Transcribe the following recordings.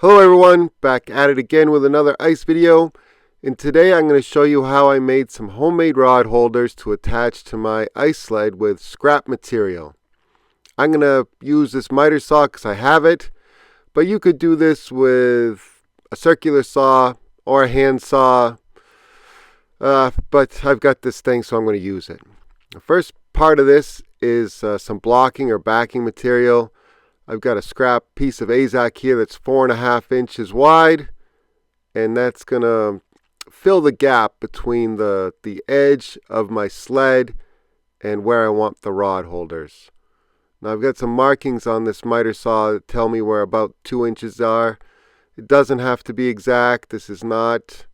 Hello everyone, back at it again with another ice video, and today I'm going to show you how I made some homemade rod holders to attach to my ice sled with scrap material. I'm going to use this miter saw because I have it, but you could do this with a circular saw or a hand saw, but I've got this thing so I'm going to use it. The first part of this is some blocking or backing material. I've got a scrap piece of Azek here that's 4.5 inches wide, and that's going to fill the gap between the edge of my sled and where I want the rod holders. Now I've got some markings on this miter saw that tell me where about 2 inches are. It doesn't have to be exact. This is not,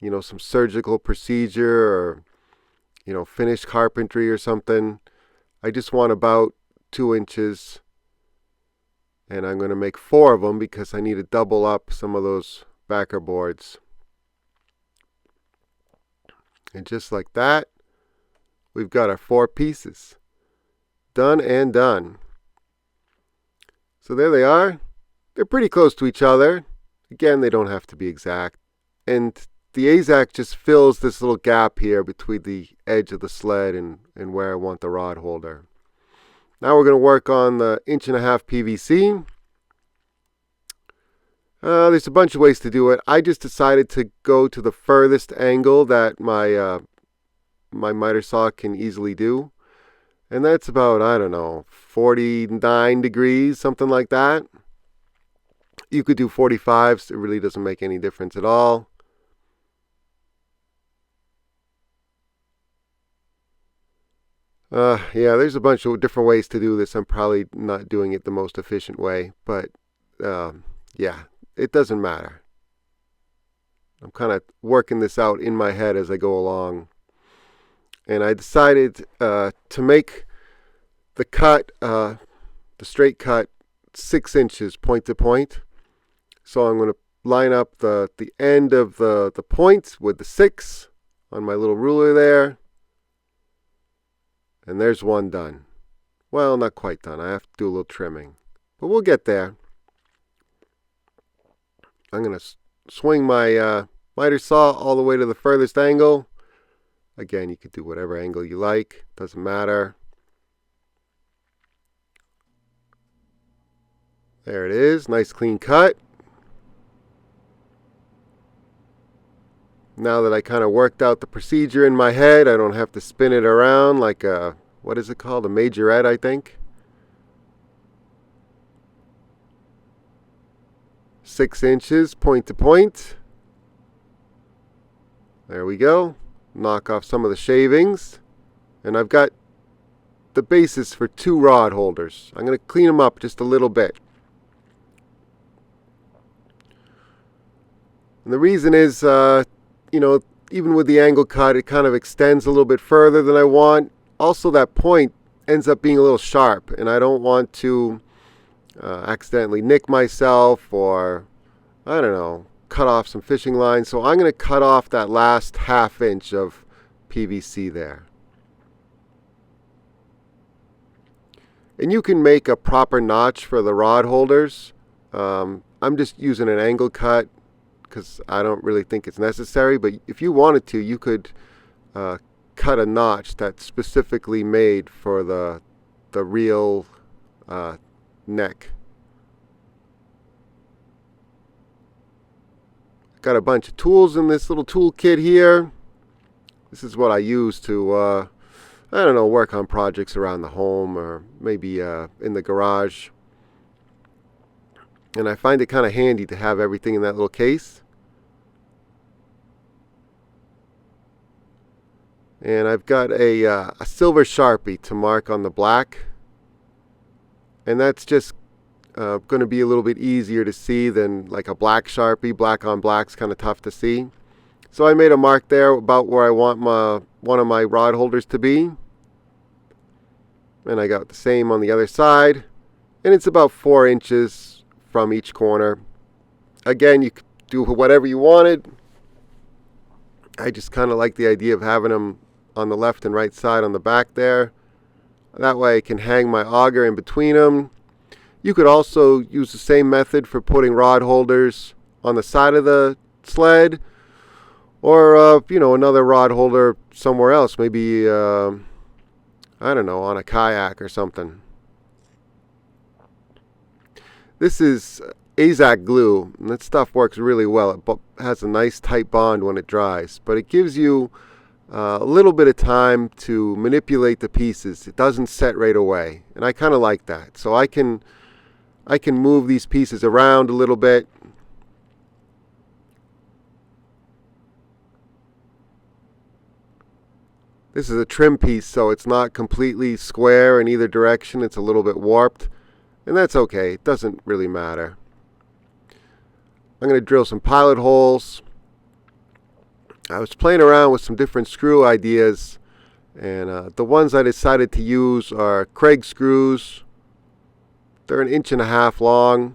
some surgical procedure or, finished carpentry or something. I just want about 2 inches. And I'm going to make 4 of them because I need to double up some of those backer boards. And just like that, we've got our 4 pieces. Done and done. So there they are. They're pretty close to each other. Again, they don't have to be exact. And the Azek just fills this little gap here between the edge of the sled and where I want the rod holder. Now we're going to work on the 1.5 PVC. There's a bunch of ways to do it. I just decided to go to the furthest angle that my miter saw can easily do. And that's about, 49 degrees, something like that. You could do 45s. It really doesn't make any difference at all. Yeah, there's a bunch of different ways to do this. I'm probably not doing it the most efficient way, but yeah, it doesn't matter. I'm kind of working this out in my head as I go along. And I decided to make the cut, the straight cut, 6 inches point to point. So I'm going to line up the end of the point with the 6 on my little ruler there. And there's one done. Well, not quite done. I have to do a little trimming. But we'll get there. I'm going to swing my miter saw all the way to the furthest angle. Again, you could do whatever angle you like. Doesn't matter. There it is. Nice clean cut. Now that I kind of worked out the procedure in my head, I don't have to spin it around like a, what is it called? A majorette, I think. 6 inches point to point. There we go. Knock off some of the shavings. And I've got the basis for 2 rod holders. I'm going to clean them up just a little bit. And the reason is, even with the angle cut, it kind of extends a little bit further than I want. Also, that point ends up being a little sharp, and I don't want to accidentally nick myself or, cut off some fishing lines. So I'm going to cut off that last 1/2 inch of PVC there. And you can make a proper notch for the rod holders. I'm just using an angle cut because I don't really think it's necessary, but if you wanted to, you could cut a notch that's specifically made for the real neck. Got a bunch of tools in this little tool kit here. This is what I use to, work on projects around the home or maybe in the garage. And I find it kind of handy to have everything in that little case. And I've got a silver Sharpie to mark on the black. And that's just going to be a little bit easier to see than like a black Sharpie. Black on black's kind of tough to see. So I made a mark there about where I want one of my rod holders to be. And I got the same on the other side. And it's about 4 inches from each corner. Again, you could do whatever you wanted. I just kind of like the idea of having them on the left and right side on the back there. That way I can hang my auger in between them. You could also use the same method for putting rod holders on the side of the sled, or another rod holder somewhere else, maybe I don't know, on a kayak or something. This is Azek glue, and that stuff works really well. It has a nice tight bond when it dries, but it gives you a little bit of time to manipulate the pieces. It doesn't set right away, and I kind of like that. So I can move these pieces around a little bit. This is a trim piece, so it's not completely square in either direction. It's a little bit warped, and that's okay. It doesn't really matter. I'm going to drill some pilot holes. I was playing around with some different screw ideas, and the ones I decided to use are Kreg screws. They're 1.5 inches long,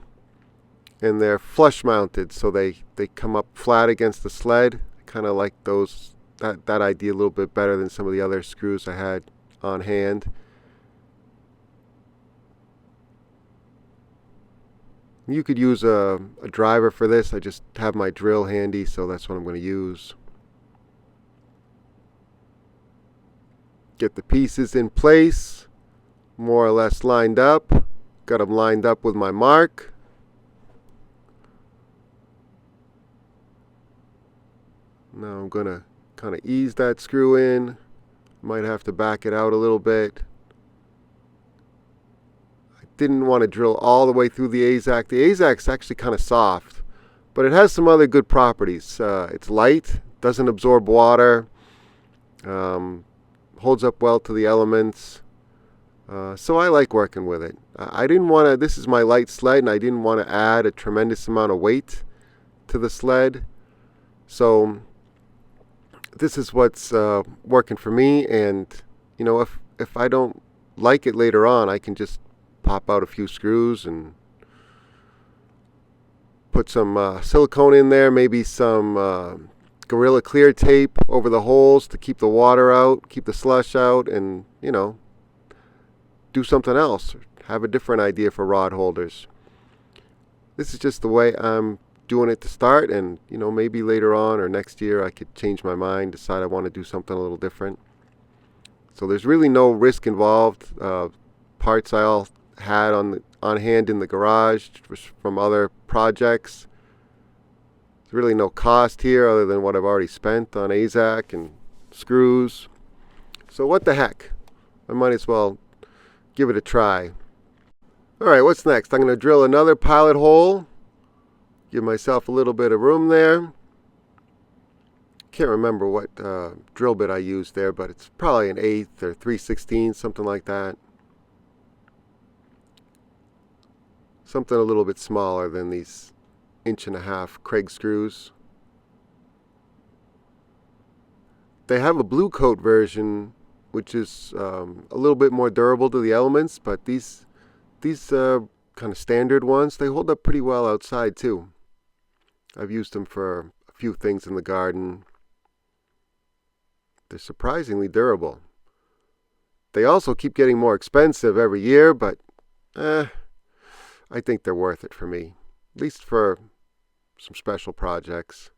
and they're flush mounted, so they come up flat against the sled. I kind of like that idea a little bit better than some of the other screws I had on hand. You could use a driver for this. I just have my drill handy, so that's what I'm going to use. Get the pieces in place, more or less lined up. Got them lined up with my mark. Now I'm going to kind of ease that screw in. Might have to back it out a little bit. I didn't want to drill all the way through the Azek. The Azek's actually kind of soft, but it has some other good properties. It's light, doesn't absorb water, holds up well to the elements. So I like working with it. I didn't want to, this is my light sled, and I didn't want to add a tremendous amount of weight to the sled. So this is what's working for me, and if I don't like it later on, I can just pop out a few screws and put some silicone in there, maybe some Gorilla Clear tape over the holes to keep the water out, keep the slush out, and do something else, have a different idea for rod holders. This is just the way I'm doing it to start, and maybe later on or next year I could change my mind, decide I want to do something a little different. So there's really no risk involved. Parts I all had on hand in the garage from other projects. There's really no cost here other than what I've already spent on Azek and screws. So what the heck? I might as well give it a try. Alright, what's next? I'm going to drill another pilot hole. Give myself a little bit of room there. Can't remember what drill bit I used there, but it's probably an 1/8 or 3/16, something like that. Something a little bit smaller than these 1.5 inch Kreg screws. They have a blue coat version, which is a little bit more durable to the elements, but these kind of standard ones, they hold up pretty well outside too. I've used them for a few things in the garden. They're surprisingly durable. They also keep getting more expensive every year, but I think they're worth it for me, at least for some special projects.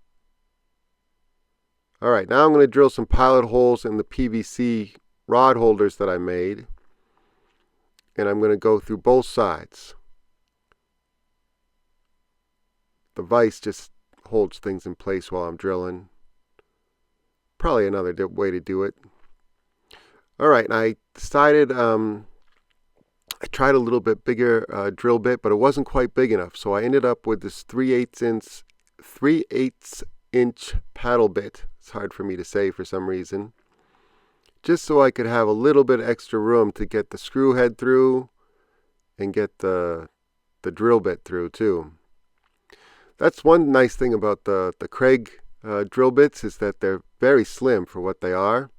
Alright, now I'm going to drill some pilot holes in the PVC rod holders that I made, and I'm going to go through both sides. The vise just holds things in place while I'm drilling. Probably another way to do it. Alright, and I decided I tried a little bit bigger drill bit, but it wasn't quite big enough, so I ended up with this 3/8 inch paddle bit. It's hard for me to say for some reason. Just so I could have a little bit extra room to get the screw head through and get the drill bit through too. That's one nice thing about the Kreg drill bits, is that they're very slim for what they are.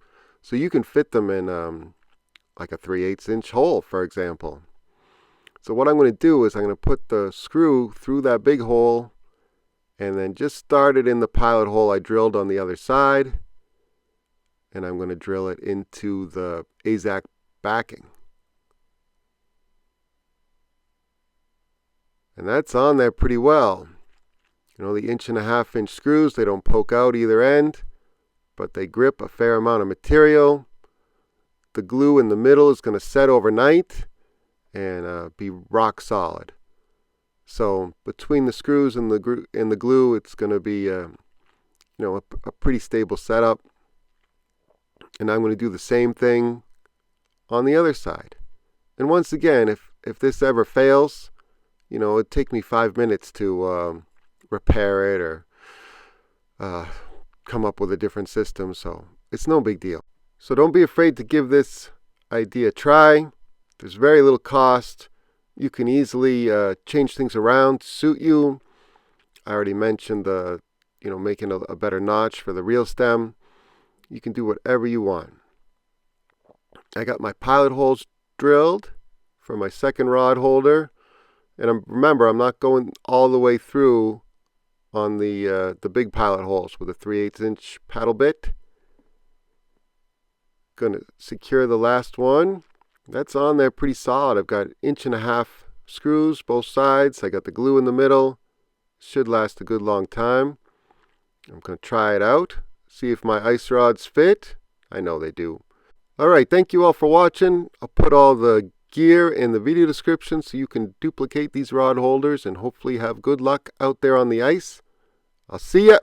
So you can fit them in like a 3/8 inch hole, for example. So what I'm going to do is I'm going to put the screw through that big hole and then just start it in the pilot hole I drilled on the other side. And I'm going to drill it into the Azek backing. And that's on there pretty well. You know, the 1.5-inch screws, they don't poke out either end, but they grip a fair amount of material. The glue in the middle is going to set overnight and be rock solid. So between the screws and the glue, it's going to be a pretty stable setup. And I'm going to do the same thing on the other side. And once again, if this ever fails, it'd take me 5 minutes to repair it or come up with a different system. So it's no big deal. So don't be afraid to give this idea a try. There's very little cost. You can easily change things around to suit you. I already mentioned making a better notch for the reel stem. You can do whatever you want. I got my pilot holes drilled for my second rod holder. And remember, I'm not going all the way through on the big pilot holes with a 3/8-inch paddle bit. Going to secure the last one. That's on there pretty solid. I've got 1.5-inch screws both sides. I got the glue in the middle. Should last a good long time. I'm going to try it out. See if my ice rods fit. I know they do. Alright, thank you all for watching. I'll put all the gear in the video description so you can duplicate these rod holders and hopefully have good luck out there on the ice. I'll see ya!